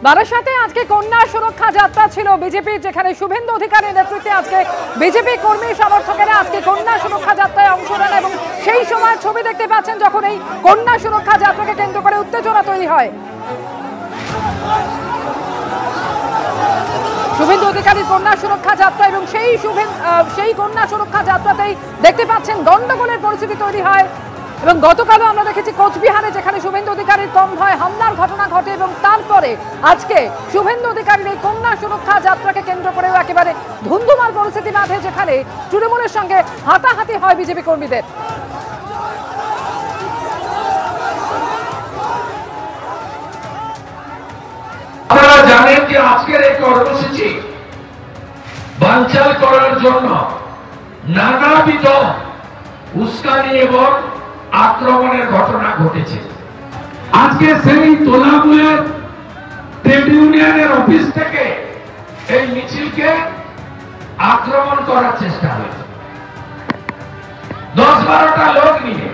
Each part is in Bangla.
বারাসাতে আজকে কন্যা সুরক্ষা যাত্রা ছিল বিজেপির, যেখানে শুভেন্দু অধিকারীর নেতৃত্বে আজকে বিজেপি কর্মী সমর্থকেরা আজকে কন্যা সুরক্ষা যাত্রায় অংশ নেন এবং সেই সময় ছবি দেখতে পাচ্ছেন যখন এই কন্যা সুরক্ষা যাত্রাকে কেন্দ্র করে উত্তেজনা তৈরি হয়। শুভেন্দু অধিকারীর কন্যা সুরক্ষা যাত্রা এবং সেই কন্যা সুরক্ষা যাত্রাতেই দেখতে পাচ্ছেন গন্ডগোলের পরিস্থিতি তৈরি হয়। এবং গতকালও আমরা দেখেছি কোচবিহারে, যেখানে শুভেন্দু অধিকারীর কনভয় হামলার ঘটনা ঘটে এবং তারপরে আজকে শুভেন্দু অধিকারীর এই কন্যা সুরক্ষা যাত্রাকে কেন্দ্র করেও একেবারে ধুন্ধুমার পরিস্থিতি বাঁধে, যেখানে তৃণমূলের সঙ্গে হাতাহাতি হয় বিজেপি কর্মীদের। আপনারা জানেন যে আজকের এই কর্মসূচি বানচাল করার জন্য নানাবিধ উস্কানি এবং আক্রমণের ঘটনা ঘটেছে। আজকে সেই তোলামুলের ট্রেড ইউনিয়নের অফিস থেকে এই মিছিলকে আক্রমণ করার চেষ্টা হয়েছে। 10-12টা লোক নিয়ে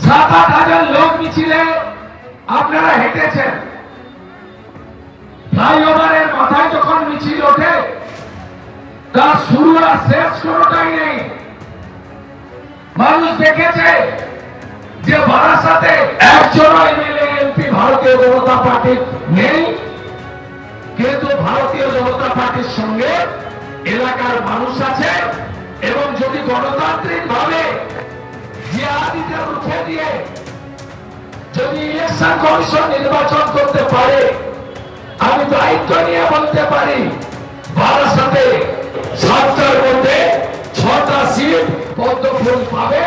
7-8 হাজার লোক মিছিলে আপনারা হেঁটেছেন। ফ্লাইওভারের মাথায় যখন মিছিল ওঠে তার শুরু আর শেষ কোনোটাই নেই। মানুষ দেখেছে যে বারাসাতে একজন এমএলএ এমপি ভারতীয় জনতা পার্টির নেই, কিন্তু ভারতীয় জনতা পার্টির সঙ্গে এলাকার মানুষ আছে। এবং যদি গণতান্ত্রিক ভাবে জিয়াদিদের উঠে দিয়ে যদি ইলেকশন কমিশন নির্বাচন করতে পারে, আমি দায়িত্ব নিয়ে বলতে পারি বারাসাতে 7টার মধ্যে 6টা সিট পদ্মফুল পাবে।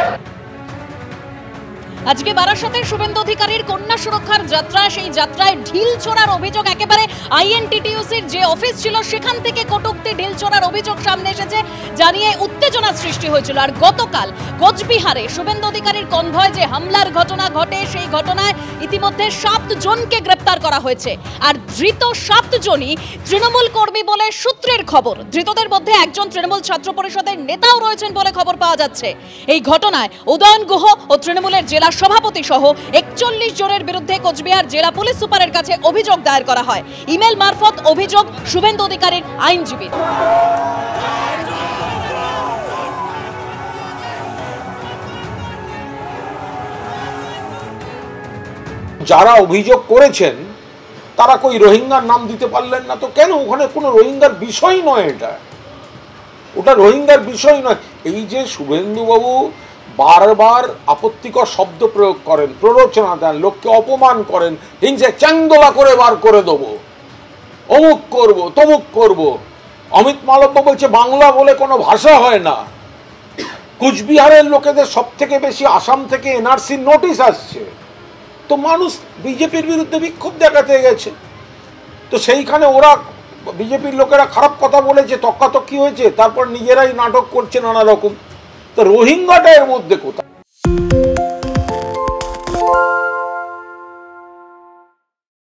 আজকে বারাসাতের শুভেন্দু অধিকারীর কন্যা সুরক্ষার যাত্রা, সেই যাত্রায় ঢিল ছোড়ার অভিযোগ, একেবারে আইএনটিটিইউসির যে অফিস ছিল সেখান থেকে কটুক্তি ঢিল ছোড়ার অভিযোগ সামনে এসেছে, জানিয়ে উত্তেজনা সৃষ্টি হয়েছিল। আর গতকাল কোচবিহারে শুভেন্দু অধিকারীর কনভয় যে হামলার ঘটনা ঘটে, সেই ঘটনায় ইতিমধ্যে 7 জনকে গ্রেপ্তার করা হয়েছে। আর ধৃত 7 জনই তৃণমূল কর্মী বলে সূত্রের খবর। ধৃতদের মধ্যে একজন তৃণমূল ছাত্র পরিষদের নেতাও রয়েছেন বলে খবর পাওয়া যাচ্ছে। এই ঘটনায় উদয়ন গুহ ও তৃণমূলের জেলা সভাপতি সহ 41 জনের বিরুদ্ধে কোচবিহার জেলা পুলিশ সুপারের কাছে অভিযোগ দায়ের করা হয়। ইমেল মারফত অভিযোগ শুভেন্দু অধিকারীর আইনজীবী। যারা অভিযোগ করেছেন তারা কই রোহিঙ্গার নাম দিতে পারলেন না তো কেন? ওখানে কোনো রোহিঙ্গার বিষয় নয়, ওটা রোহিঙ্গার বিষয় নয়। এই যে শুভেন্দুবাবু বারবার আপত্তিকর শব্দ প্রয়োগ করেন, প্ররোচনা দেন, লোককে অপমান করেন, হিংসে চ্যাংদোলা করে বার করে দেবো, অমুক করব তমুক করব। অমিত মালব্য বলছে বাংলা বলে কোনো ভাষা হয় না। কুচবিহারের লোকেদের সব থেকে বেশি আসাম থেকে এনআরসির নোটিশ আসছে, তো মানুষ বিজেপির বিরুদ্ধে বিক্ষোভ দেখাতে গেছে। তো সেইখানে ওরা বিজেপির লোকেরা খারাপ কথা বলেছে, তক্কাতক্কি হয়েছে, তারপর নিজেরাই নাটক করছে নানা রকম। তো রোহিঙ্গাটা এর মধ্যে কোথায়?